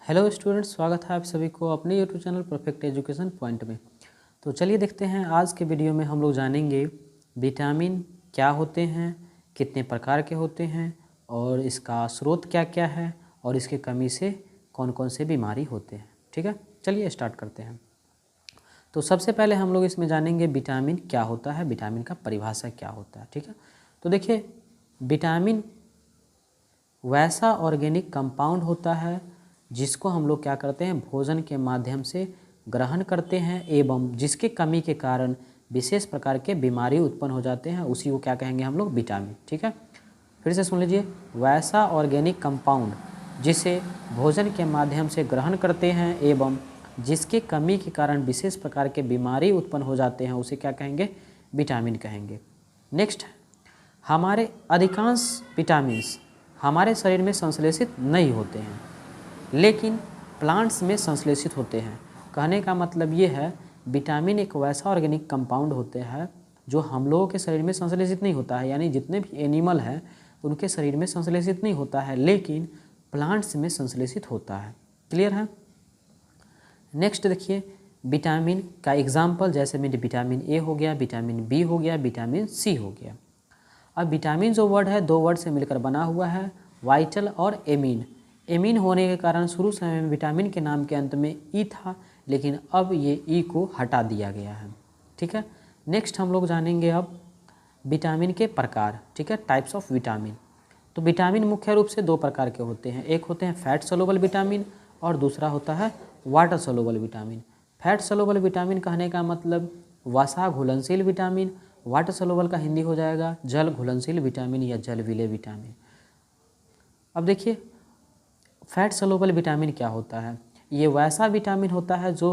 Hello students, स्वागत है आप सभी को अपने YouTube channel perfect education point में। तो चलिए देखते हैं आज के वीडियो में हम लोग जानेंगे विटामिन क्या होते हैं, कितने प्रकार के होते हैं और इसका स्रोत क्या क्या है और इसकी कमी से कौन कौन से बीमारी होते हैं। ठीक है, चलिए स्टार्ट करते हैं। तो सबसे पहले हम लोग इसमें जानेंगे विटामिन क्या होता है, विटामिन का परिभाषा क्या होता है। ठीक है, तो देखिए विटामिन वैसा ऑर्गेनिक कंपाउंड होता है जिसको हम लोग क्या करते हैं, भोजन के माध्यम से ग्रहण करते हैं एवं जिसकी कमी के कारण विशेष प्रकार के बीमारी उत्पन्न हो जाते हैं, उसी को क्या कहेंगे हम लोग, विटामिन। ठीक है, फिर से सुन लीजिए, वैसा ऑर्गेनिक कंपाउंड जिसे भोजन के माध्यम से ग्रहण करते हैं एवं जिसकी कमी के कारण विशेष प्रकार के बीमारी उत्पन्न हो जाते हैं, उसे क्या कहेंगे, विटामिन कहेंगे। नेक्स्ट, हमारे अधिकांश विटामिन्स हमारे शरीर में संश्लेषित नहीं होते हैं लेकिन प्लांट्स में संश्लेषित होते हैं। कहने का मतलब ये है, विटामिन एक वैसा ऑर्गेनिक कंपाउंड होते हैं जो हम लोगों के शरीर में संश्लेषित नहीं होता है, यानी जितने भी एनिमल हैं उनके शरीर में संश्लेषित नहीं होता है लेकिन प्लांट्स में संश्लेषित होता है। क्लियर है। नेक्स्ट देखिए, विटामिन का एग्जाम्पल जैसे में विटामिन ए हो गया, विटामिन बी हो गया, विटामिन सी हो गया। अब विटामिन जो वर्ड है दो वर्ड से मिलकर बना हुआ है, वाइटल और एमीन। एमीन होने के कारण शुरू समय में विटामिन के नाम के अंत में ई था लेकिन अब ये ई को हटा दिया गया है। ठीक है, नेक्स्ट हम लोग जानेंगे अब विटामिन के प्रकार। ठीक है, टाइप्स ऑफ विटामिन। तो विटामिन मुख्य रूप से दो प्रकार के होते हैं, एक होते हैं फैट सोलुबल विटामिन और दूसरा होता है water soluble vitamin. Fat soluble vitamin कहने का मतलब वसा घुलनशील विटामिन, वाटर सोलुबल का हिंदी हो जाएगा जल घुलनशील विटामिन या जल विलेय विटामिन। अब देखिए फैट सोलुबल विटामिन क्या होता है, ये वैसा विटामिन होता है जो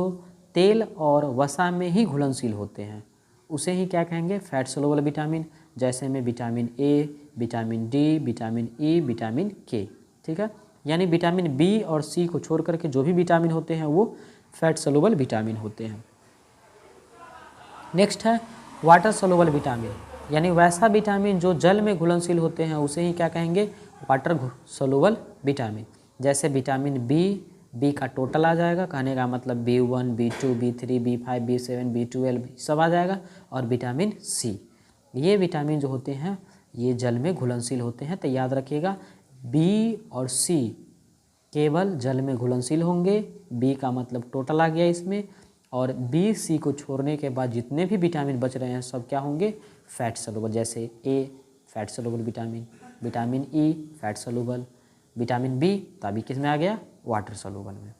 तेल और वसा में ही घुलनशील होते हैं, उसे ही क्या कहेंगे, फैट सोलुबल विटामिन। जैसे में vitamin A, vitamin D, vitamin E, vitamin के। ठीक है, यानी विटामिन बी और सी को छोड़ करके जो भी विटामिन होते हैं वो फैट सोलुबल विटामिन होते हैं। नेक्स्ट है वाटर सोलुबल विटामिन, यानी वैसा विटामिन जो जल में घुलनशील होते हैं उसे ही क्या कहेंगे, वाटर सोलुबल विटामिन। जैसे विटामिन बी, बी का टोटल आ जाएगा, कहने का मतलब B1, B2, B3, B5, B7, B12 सब आ जाएगा। और विटामिन सी, ये विटामिन जो होते हैं ये जल में घुलनशील होते हैं। तो याद रखिएगा बी और सी केवल जल में घुलनशील होंगे, बी का मतलब टोटल आ गया इसमें, और बी सी को छोड़ने के बाद जितने भी विटामिन बच रहे हैं सब क्या होंगे, फैट सोलुबल। जैसे A fat soluble vitamin, vitamin E fat soluble, vitamin B तो अभी किस में आ गया, वाटर सोलुबल में।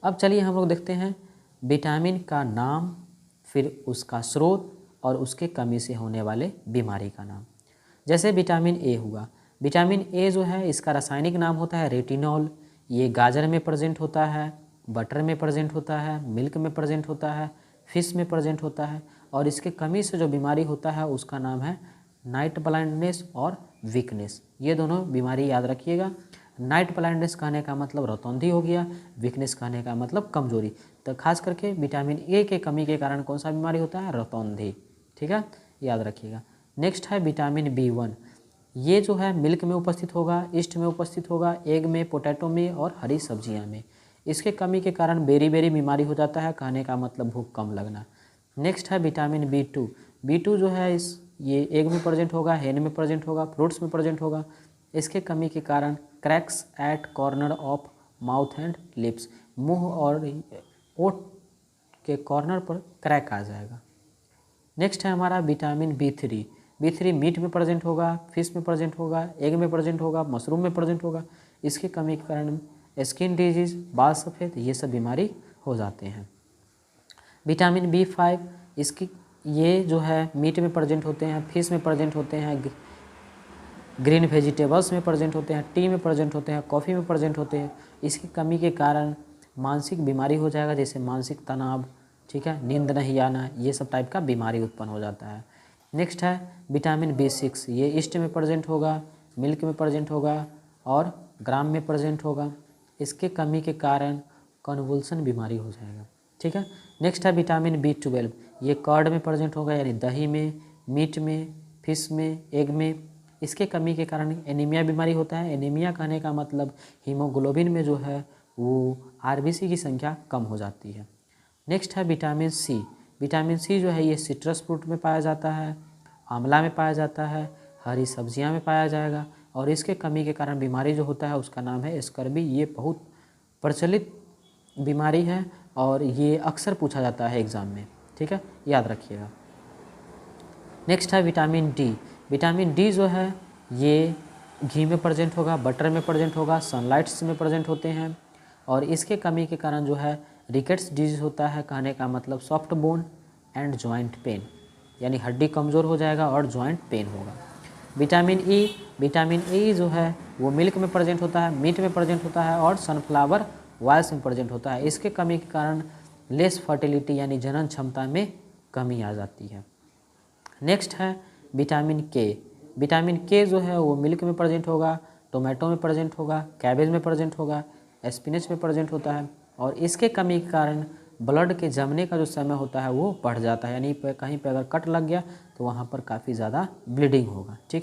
अब चलिए हम लोग देखते हैं विटामिन का नाम, फिर उसका स्रोत और उसके कमी से होने वाले बीमारी का नाम। जैसे विटामिन ए हुआ, विटामिन ए जो है इसका रासायनिक नाम होता है रेटिनॉल। ये गाजर में प्रेजेंट होता है, बटर में प्रेजेंट होता है, मिल्क में प्रेजेंट होता है, फिश में प्रेजेंट होता है। और इसके कमी से जो बीमारी होता है उसका नाम है नाइट ब्लाइंडनेस और वीकनेस। ये दोनों बीमारी याद रखिएगा। नाइट ब्लाइंडनेस कहने का मतलब रतौंधी हो गया, वीकनेस कहने का मतलब कमजोरी। तो खास करके विटामिन ए के कमी के कारण कौन सा बीमारी होता है, रतौंधी। ठीक है, याद रखिएगा। नेक्स्ट है विटामिन B1, ये जो है मिल्क में उपस्थित होगा, ईस्ट में उपस्थित होगा, एग में, पोटैटो में और हरी सब्जियां में। इसके कमी के कारण बेरी बेरी बीमारी हो जाता है, कहने का मतलब भूख कम लगना। नेक्स्ट है विटामिन B2, B2 जो है ये एग में प्रेजेंट होगा, हेन में प्रेजेंट होगा, फ्रूट्स में प्रेजेंट होगा। इसके कमी के कारण cracks at corner of mouth and lips, मुंह और ओठ के कॉर्नर पर क्रैक आ जाएगा। नेक्स्ट है हमारा विटामिन B3, B3 मीट में प्रेजेंट होगा, फिश में प्रेजेंट होगा, एग में प्रेजेंट होगा, मशरूम में प्रेजेंट होगा। इसकी कमी के कारण स्किन डिजीज, बाल सफ़ेद, ये सब बीमारी हो जाते हैं। विटामिन B5, इसकी ये जो है मीट में प्रेजेंट होते हैं, फिश में प्रेजेंट होते हैं, ग्रीन वेजिटेबल्स में प्रेजेंट होते हैं, टी में प्रेजेंट होते हैं, कॉफ़ी में प्रेजेंट होते हैं। इसकी कमी के कारण मानसिक बीमारी हो जाएगा, जैसे मानसिक तनाव, ठीक है, नींद नहीं आना, ये सब टाइप का बीमारी उत्पन्न हो जाता है। नेक्स्ट है विटामिन B6, ये ईस्ट में प्रेजेंट होगा, मिल्क में प्रेजेंट होगा और ग्राम में प्रेजेंट होगा। इसके कमी के कारण कन्वुल्सन बीमारी हो जाएगा। ठीक है, नेक्स्ट है विटामिन B12, ये कर्ड में प्रेजेंट होगा, यानी दही में, मीट में, फिश में, एग में। इसके कमी के कारण एनीमिया बीमारी होता है। एनीमिया कहने का मतलब हीमोग्लोबिन में जो है वो आरबीसी की संख्या कम हो जाती है। नेक्स्ट है विटामिन सी। विटामिन सी जो है ये सिट्रस फ्रूट में पाया जाता है, आंवला में पाया जाता है, हरी सब्जियां में पाया जाएगा और इसके कमी के कारण बीमारी जो होता है उसका नाम है स्कर्वी। ये बहुत प्रचलित बीमारी है और ये अक्सर पूछा जाता है एग्ज़ाम में, ठीक है, याद रखिएगा। नेक्स्ट है विटामिन डी। विटामिन डी जो है ये घी में प्रेजेंट होगा, बटर में प्रेजेंट होगा, सनलाइट्स में प्रेजेंट होते हैं और इसके कमी के कारण जो है रिकेट्स डिजीज होता है। कहने का मतलब soft bone and joint pain, यानी हड्डी कमज़ोर हो जाएगा और जॉइंट पेन होगा। Vitamin E. विटामिन ई जो है वो मिल्क में प्रेजेंट होता है, मीट में प्रेजेंट होता है और सनफ्लावर ऑयल्स में प्रेजेंट होता है। इसके कमी के कारण लेस फर्टिलिटी यानी जनन क्षमता में कमी आ जाती है। नेक्स्ट है विटामिन के। विटामिन के जो है वो मिल्क में प्रेजेंट होगा, टोमेटो में प्रेजेंट होगा, कैबेज में प्रेजेंट होगा, स्पिनच में प्रेजेंट होता है और इसके कमी के कारण ब्लड के जमने का जो समय होता है वो बढ़ जाता है, यानी कहीं पे अगर कट लग गया तो वहाँ पर काफ़ी ज़्यादा ब्लीडिंग होगा, ठीक।